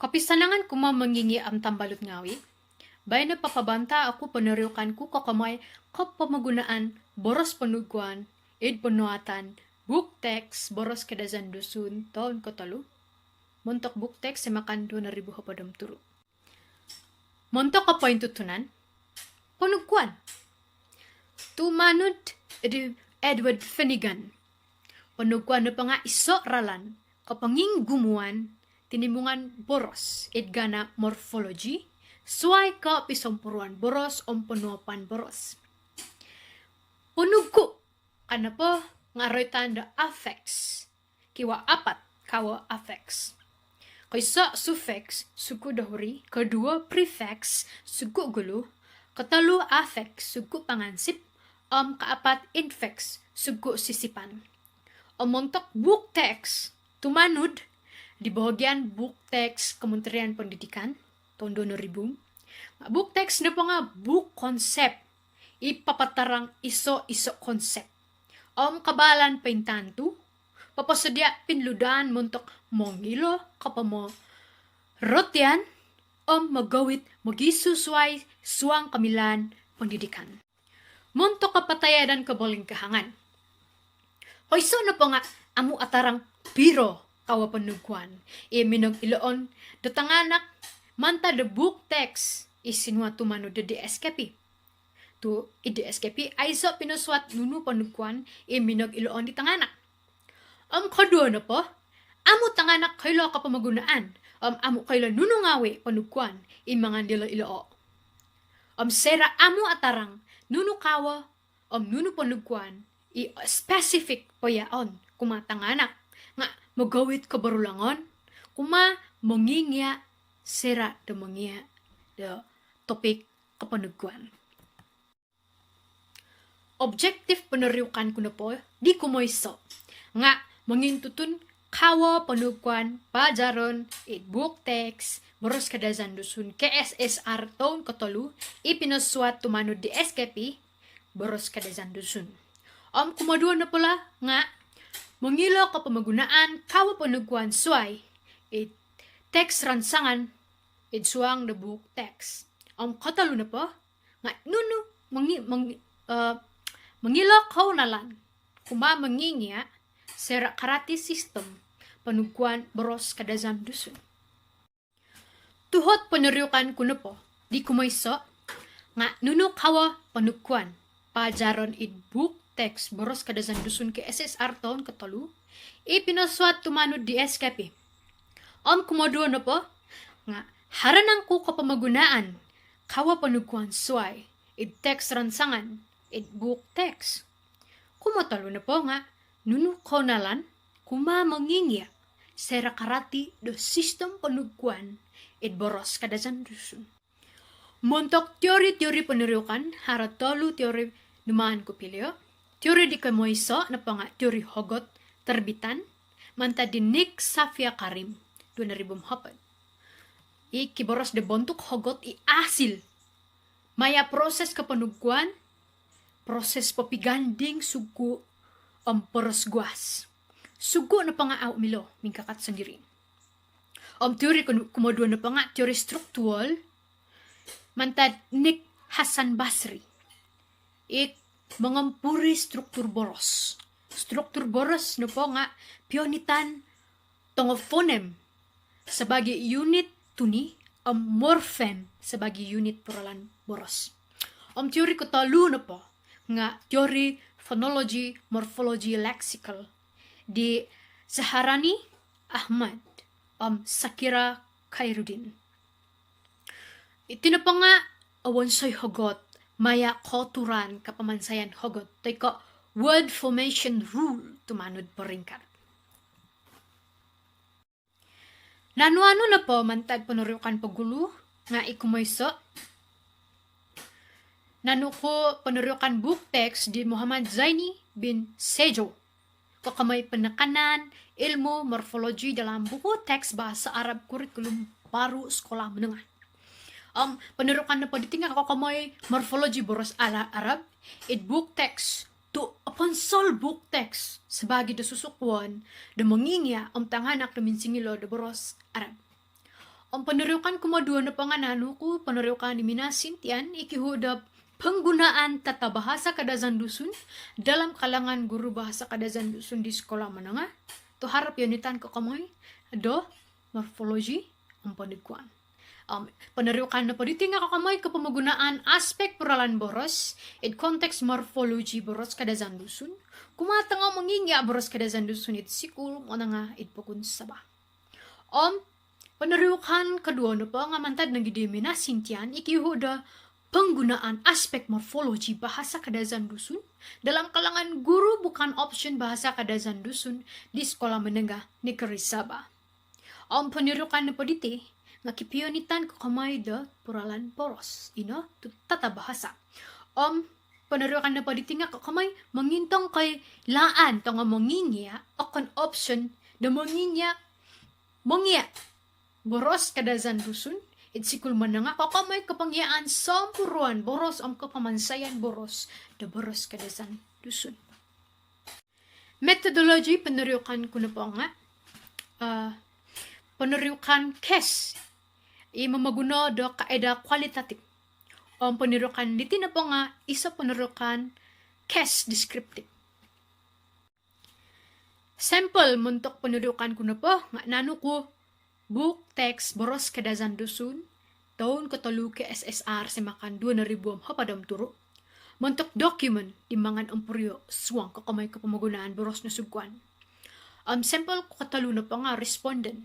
Kapisanangan ko mangingi am tambalot ngawi. Bay na papabanta ako panariukan ko kakamay kapamagunaan boros panugkuan, id panuatan, book text, boros kadazan dusun, taon katalo. Montok book text sa makando na ribu hapadam turo. Montok ka point tutunan, panugkuan. Tumanod Edward Finnegan. Panugkuan na pa nga iso ralan, kapanging gumuan, tinimungan boros, idgana morphology, suay ka pisompuruan boros om panuapan boros. Punugko, kana po nga aroy tanda affects, kiwa apat kawa affects. Kaysa suffix, suku dahuri, kedua prefix, suku gulu, katalo affix, suku pangansip, kaapat infix, suku sisipan. Montok book text, tumanod, di bahagian book text Kementerian Pendidikan, tahun 2000. Book text na pa nga book concept, ipapatarang iso-iso konsep. Kabalan paintantu, papasadya pinludan montok mongilo kapamo rotyan, magawit magisusway suang kamilan pendidikan. Montok kapatayadan kaboling kahangan. Hoyso na pa nga amu atarang biro kawa panugkuan. Minog iloon datanganak manta the book text isinwa tumano de DSKP. Tu DSKP ay so pinuswat nunu panugkuan minog iloon di tanganak. Kadua na po, amu tanganak kailo kapamagunaan. Amu kailo nunu ngawe panugkuan mga dilo iloo. Sera amu atarang nunu kawa nunu panugkuan specific po yaon kumatanganak nga magawit kabarulangon kuma mangingya sera de mangya de topik kapanugkuan. Objective panariukan ko na po di kumoyso nga mangintutun kawa panugkuan pajaron book text boros kadazan dusun KSSR taon katolu ipinaswat tumano di SKP boros kadazan dusun. Kumadua na pala nga mangilo kapamagunaan kawa panugkuan suay text ransangan suang the book text. Katalo na po nga nunu mangilo kaunalan kuma mangingya sera karate system panugkuan boros kadazan dusun. Tuhot panariukan ko na po di kumayso nga nunu kawa panugkuan pajaron book text boros kadazan dusun ke SSR taon katolu ipinaswat tumano di SKP. Kumadua na po nga haranang ko kapamagunaan kawa panugkuan suay text ransangan book text. Kumatalo na po nga nunu kaunalan kuma mangingya sera karati do sistem panugkuan boros kadazan dusun. Montok teori-teori panariukan haratolu teori numaan ko pilyo. Teori di kamoyso na pa nga teori hogot terbitan manta di Nick Safia Karim 2004. Kiboros de bontuk hogot asil maya proses kapanugkuan proses papiganding sugu perosguas sugu na pa nga aw milo mingkakat sendiri. Teori kumadua na pa nga teori struktural manta Nick Hasan Basri mengampuri struktur boros. Struktur boros no po nga pionitan tong phoneme sebagai unit tuni morpheme sebagai unit peralan boros. Teori katalu no po nga teori phonology, morphology, lexical di Zaharani Ahmad Sakira Khairuddin. Ito na pa nga awansoy hogot maya koturan kapamansayan hogot tayko word formation rule tumanod paringkat. Nanuano na po mantag panuriukan pagulo nga ikumayso. Nanuko panuriukan book text di Muhammad Zaini bin Sejo. Kakamay penekanan ilmu morfologi dalam buku teks bahasa Arab kurikulum baru sekolah menengah. Penerukan na po ditinggal ako kamoy morphology boros ala Arab book text to upon sol book text sebagai de susukwan de mangingya tanganak de minsingilo de boros Arab. Ang peneriukan kumadua na panganano ko, peneriukan di minasintian, ikihudap penggunaan tata bahasa kadazan dusun dalam kalangan guru bahasa kadazan dusun di sekolah menengah. To harap yunitan ko kamoy do morfologi ang panikuan. Peneriukan na paditinga kakamay ke pemagunaan aspek peralan boros in konteks morfologi boros kadazan dusun kumatanga mengingya boros kadazan dusun it sikul monanga it pukun sabah. Peneriukan kedua na pa nga mantad ng gidiminasintian ikihuda penggunaan aspek morfologi bahasa kadazan dusun dalam kalangan guru bukan option bahasa kadazan dusun di sekolah menengah negeri Sabah. Peneriukan na paditi nga kipionitan ko kamay da puralan poros tata bahasa. Peneriukan na paditi nga kamay mangintong kay laan to nga mangingya akan option da mangingya boros kadazan dusun it sikul mananga kakamay kapangyaan sampuruan boros ang kapamansayan boros da boros kadazan dusun. Methodology peneriukan ko na po nga peneriukan case mamaguna do kaeda kualitatif. Peneriukan diti na po nga isa peneriukan case descriptive. Sample muntok peneriukan ko na po nga nano ko book text boros kadazan dusun taon katalu ke SSR semakan 2,000 hapadam turo. Muntok document di mangan ampuryo suwang kakamay kapamagunaan boros na sugwan. Sample ko katalu na pa nga respondent.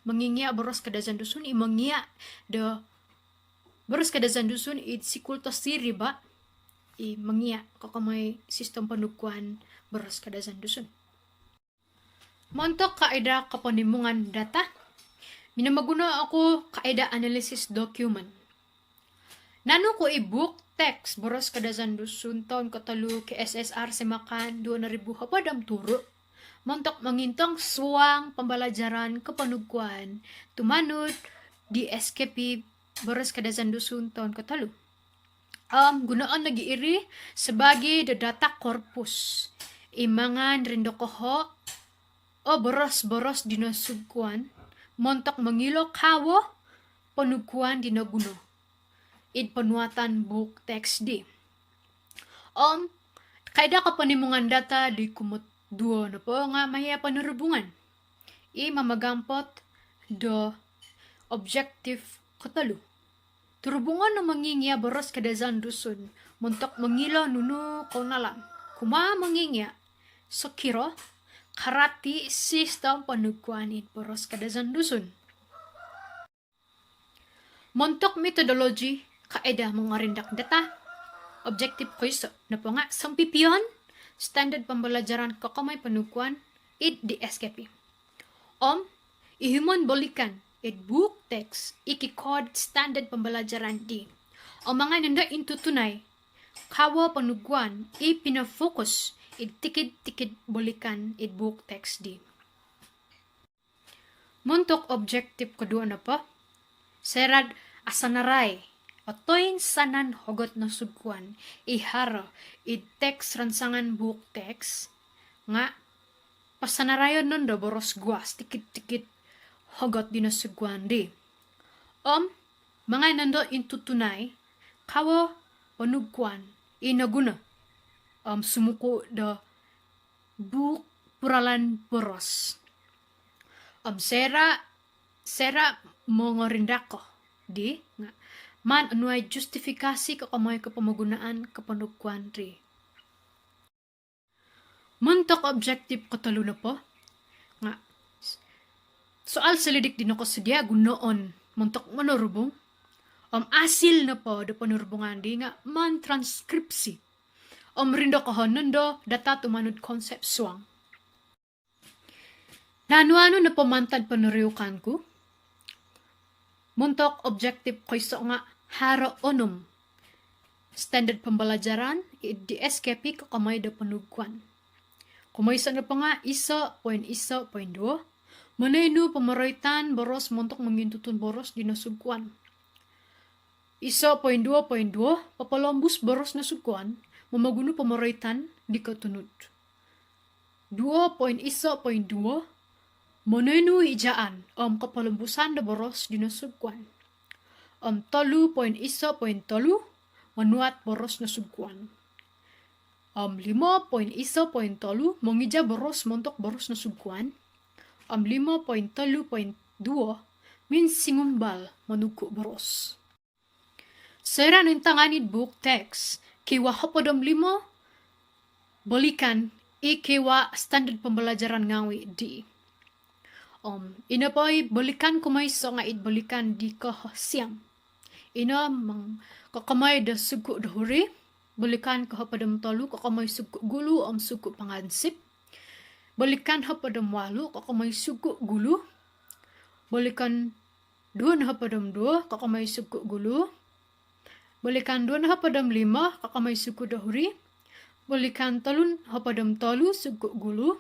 Mangingya boros kadazan dusun imangya de boros kadazan dusun it sikul to siri ba mangya kakamay sistem panukuan boros kadazan dusun. Montok kaeda kapanimungan data. Minamaguna ako kaeda analysis document. Nano ko i-book text boros kadazan dusun taon katalu ke SSR semakan 2,000 hapadam turo. Montok mangintong suwang pembelajaran kepanugkuan tumanut di SKP boros kadazan dusun taon katalu. Gunaan lagi iri sebagai data corpus. Imangan rindokoho boros-boros dinasugkuan montok mangilo kawo panugkuan dinaguno id panuatan book text di kaida kapanimungan data di kumot duo na po nga maya panurubungan mamagampot do objective katalu turubungan na mangingya boros kadazan dusun montok mangilo nuno kaunalan kuma mangingya sokiro karati sistem panugkuanin boros kadazan dusun. Montok metodologi kaeda mengarindak data objektif koiso na po nga sampipion standard pembelajaran kakamay panugkuan id di SKP. Ihuman bolikan id book text iki-code standard pembelajaran di. Mga nanda intutunay kawa panugkuan pinafokus id tikid bolikan id book text di. Muntok objektif kedua na pa, serad asanaray, otoin sanan hogot na sugkuan, iharo id text ransangan book text, nga pasanarayon nun do boros guas, tikid hogot di na sugkuan di. Mga nando intutunay, kawa panugkuan, inaguna, sumuko da book puralan boros. Sera mongorindak ko di nga man anuay justifikasi kakamay kapamagunaan kapanugkuan ri. Muntok objective katalo na po nga soal salidik din ako sadya gunoon muntok manurubong asil na po da panurubungan di nga man transkripsi rindo kahonondo data tumanod concept suang. Nanuano na pamantad panuriukan ko? Muntok objective ko iso nga haro onum. Standard pembelajaran di SKP kakamay da panugkuan. Kumaysa na pa nga isa, point 2. Manayno pamaroitan boros muntok mangintutun boros di nasugkuan. Isa, point 2, papalombus boros nasugkuan. Mamaguno pamaroitan di katunod. 2.1.2 Monenu ijaan kepalembusan de boros dina sukuan. 3.1.3 menuat boros na sukuan. 5.1.3 mengija boros montok boros na sukuan. 5.3.2 min singumbal manuku boros. Sera nintanganid book text kiwa hopadom 5 balikan kiwa standard pembelajaran ngawi di. Ina po'y balikan kumay so nga balikan di kahasiam. Ina kakamay da suku dahuri, balikan kahapadam tolu, kakamay suku gulu suku pangansip. Balikan hapadam walu, kakamay suku gulu. Balikan dua hapadam dua, kakamay suku gulu. Balikan dua hapadam 5, kakamay suku dahuri. Balikan talun hapadam tolu, suku gulu.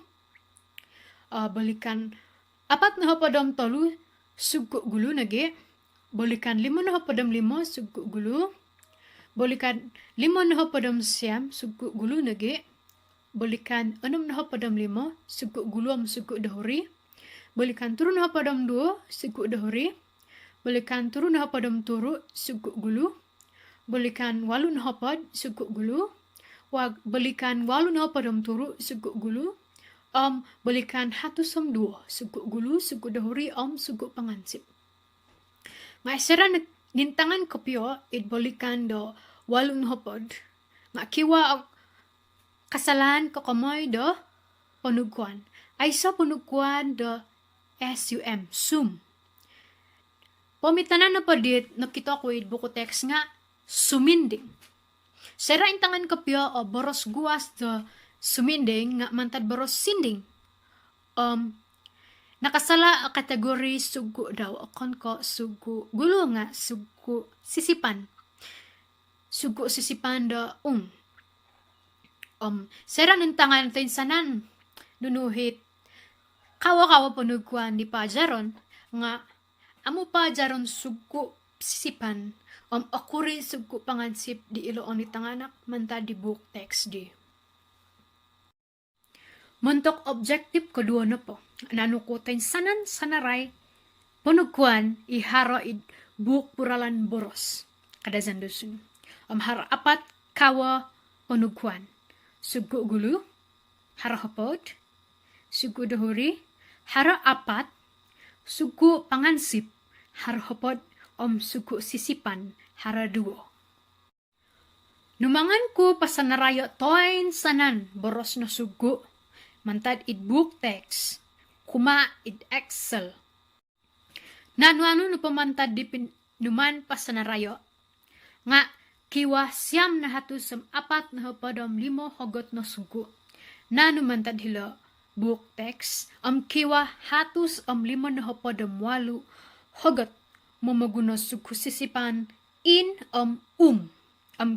Balikan 4 na hapadam tolu, suku gulu nage. Balikan 5 na hapadam 5, suku gulu. Balikan 5 na hapadam siyam, suku gulu nage. Balikan 6 na hapadam 5, suku gulu suku dahuri. Balikan turun na hapadam 2, suku dahuri. Balikan turun na hapadam turu, suku gulu. Balikan 8 na hapad, suku gulu. Balikan 8 na hapadam turu, suku gulu. Balikan 1 som 2, suku gulu, suku dahuri, suku pangansip. Maesera nintangan kopyo, balikan do 8 na hapad. Kiwa kasalahan kakamay do panukuan. Ay sa panukuan do sum. Pamitanan na padit, nakita ko buku teks nga, suminding. Sera intangan kopyo, boros guas do suminding nga mantad boros sinding. Nakasala kategori sugu daw akon ko sugu gulo nga sugu sisipan. Sugu sisipan da sera nintangan tayo sanan nunuhit kawa-kawa panuguan di pajaron nga amo pajaron sugu sisipan akuri sugu pangansip di iloon ni tanganak mantad di book text di. Montok objektif kedua na po. Nanukutin sanan sanaray panukuan iharo buk puralan boros. Kada zandusun. Haro 4 kawa panukuan. Sugu gulu, haro hapod, sugu dahuri, haro 4, sugu pangansip, haro hapod, sugu sisipan, haro 2. Numangan ko pasanarayo toin sanan boros na sugu. Mantad book text, kuma Excel. Nanu no pamantad di numan pasanarayo. Nga kiwa siyam na hatu sam 4 na hapadam 5 hogot na sugu. Nanu mantad hilo book text, kiwa hatus 5 na hapadam 8 hogot mamaguna sugu sisipan in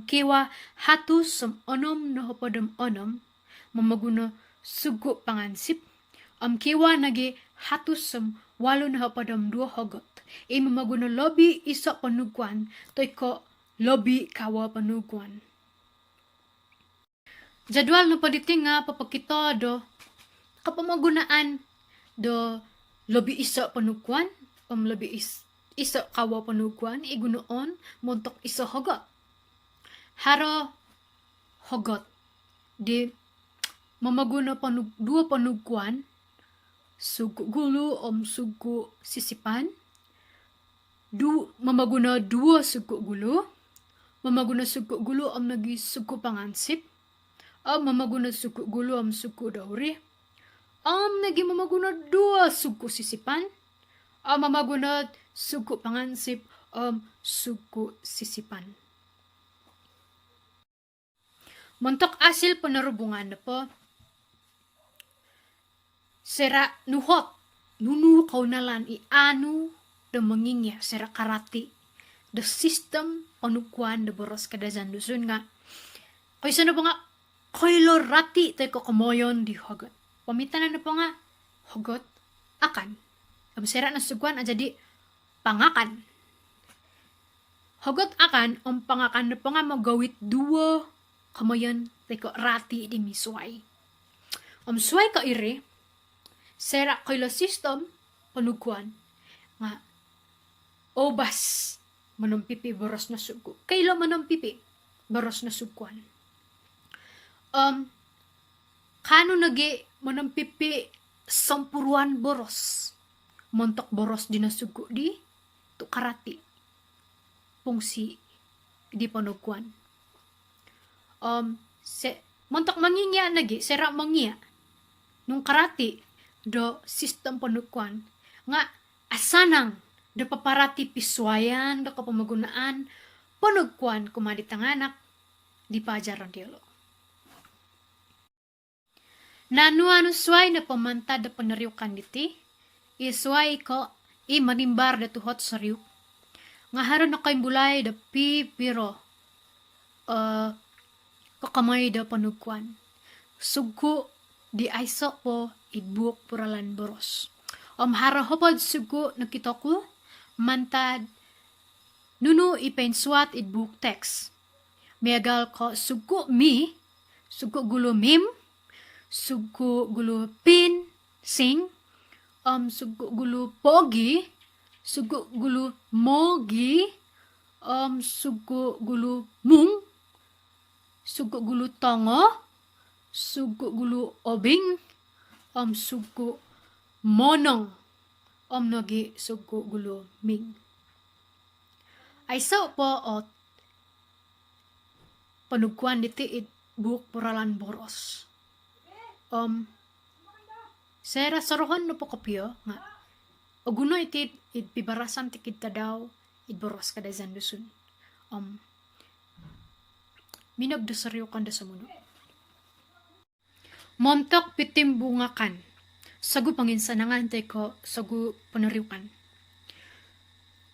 kiwa hatus sam 6 na hapadam 6 mamaguna sugu pangansip, kiwa nagi hatus sem 8 na hapadam 2 hogot. Mamaguna lobby iso panuguan, toy ko lobby kawa panuguan. Jadwal na paditing nga papakita do kapamagunaan do lobby iso panuguan, lobby iso kawa panuguan, igunoon montok iso hogot. Haro hogot di mamaguna 2 panuguan, sugu gulu sugu sisipan, mamaguna 2 sugu gulu, mamaguna sugu gulu nagi sugu pangansip, mamaguna sugu gulu sugu dahuri, nagi mamaguna 2 sugu sisipan, mamaguna sugu pangansip, sugu sisipan. Montok asil penerubungan na po, sera nuhot, nunu kaunalan ianu da mengingya sera karati, the system panukuan da boros kada zandusun nga. Kay sana po nga, koy rati tayo kamoyon di hogot. Pamitanan na po nga, hogot, akan. Sera na suguan, jadi pangakan. Hogot akan, pangakan na po nga magawit 2 kamoyon tayo rati di misway. Suway ka iri, sera kaila system panukuan nga obas manampipi boros na sugo. Kaila manampipi boros na suguan. Kano nagi manampipi sampuruan boros. Montok boros di na sugo di tu karati. Pungsi di panukuan. Montok mangingya nagi sera mangingya nung karati do sistem panukuan nga asanang do paparati piswayan do kapamagunaan panukuan kumadi tanganak di pajaran dialo. Nanu suay na pamantad da panariukan diti isway ko manimbar da tuhot sariuk nga haron na kay bulay da pipiro kakamay da panukuan sugo di aiso po idbuk puralan boros harahopod sugo nakita ko mantad nuno ipenswat idbuk text megal ko sugo mi sugo gulo mim sugo gulo pin sing sugo gulo pogi sugo gulo mogi sugo gulo mung sugo gulo tongo sugo gulo obing sugo monong nagi sugo gulo ming ay so po panukuan diti buk puralan boros sera sarohan no po kapyo nga oguno iti pibarasan ti kita daw boros kada zandusun minagdasaryo kanda sa muno montok pitimbungakan sagu panginsanangan tay ko sagu panariukan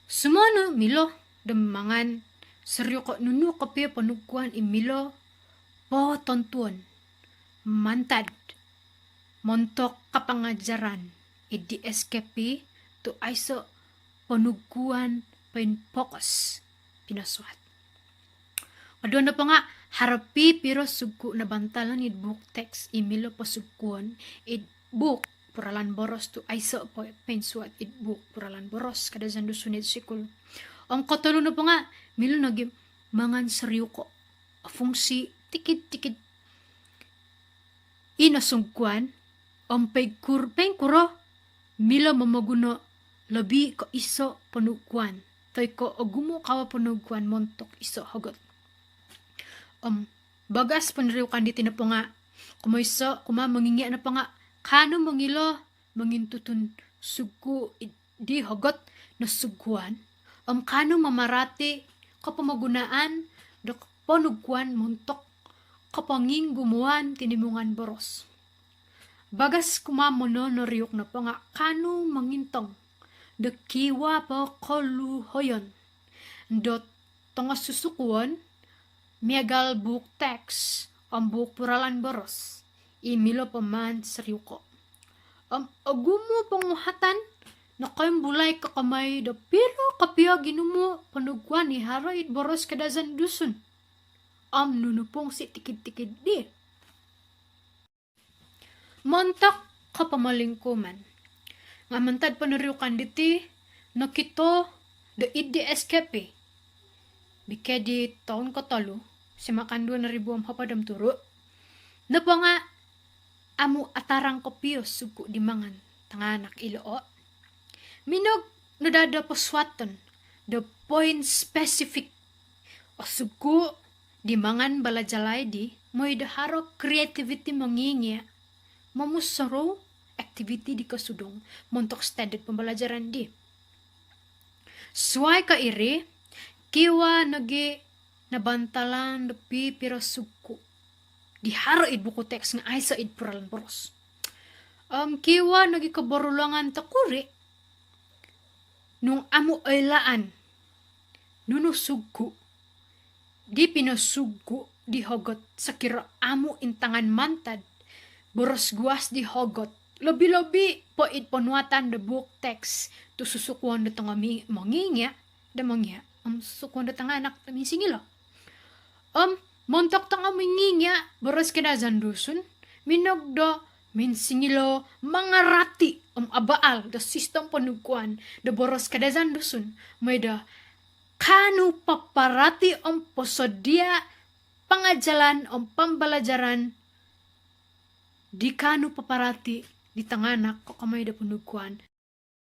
sumano milo demangan seryo ko nunu kapyo panukuan imilo po tontuan mantad montok kapangajaran idi SKP to aiso panuguan pain focus pinaswat. Adon na pa nga harapi pero sugo na bantalan idbook text imilo pa suguan idbook puralan boros to aiso pain swat idbook puralan boros kada zando sunid sikul. Ang katalo na pa nga milo nagim mangan seryo ko fungsi tikid inasungkuan ang pengkuro mila mamaguno labi ko iso panukuan tay ko agumo kawa panukuan montok iso hagot bagas panariukan diti na po nga kumaysa mangingi na pa nga kano mangilo mangintutun sugo di hagot na suguan kano mamarati kapamagunaan da panukuan montok kapanging gumuan tinimungan boros. Bagas kumamono noriyok na pa nga kano mangintong da kiwa pa koluhoyon dot tonga susukuan miagal book text ang book puralan boros imilo pa man sariyuko agumo panguhatan na kayong bulay kakamay da pero kapya ginumo panuguan ni haroid boros kadazan dusun nunupong si tikid-tikid di. Montak kapamalingkuman. Nga mantad panariukan diti, nakito da IDSKP. Bike di taon katalo, si makando na ribuam hapadam turo. Napa nga, amu atarang kopyo sugo di mangan, tanganak iloo. Minog nadada poswaton, the point specific. O sugo, di mangan balajalay di mo'y daharo creativity mangingya mamusaro activity di kasudong montok standard pembelajaran di suay ka iri kiwa nagi nabantalan depi pira suku di haro id buku teks nga ay sa id puralan boros kiwa nagi kabarulangan takuri nung amu aylaan nuno suku di pinasugo di hogot sa kira amo intangan mantad boros guas di hogot lobi-lobi po panuatan the book text to susukuan da tanga mangingya da mangya susukuan da tanga anak misingilo montok tanga mangingya boros kinazan dusun minog do min singilo mangarati abaal da sistem penukuan da boros kadazan dusun meda kanu paparati posodia pangajalan pembelajaran di kanu paparati di tanganak kok kamay da penukuan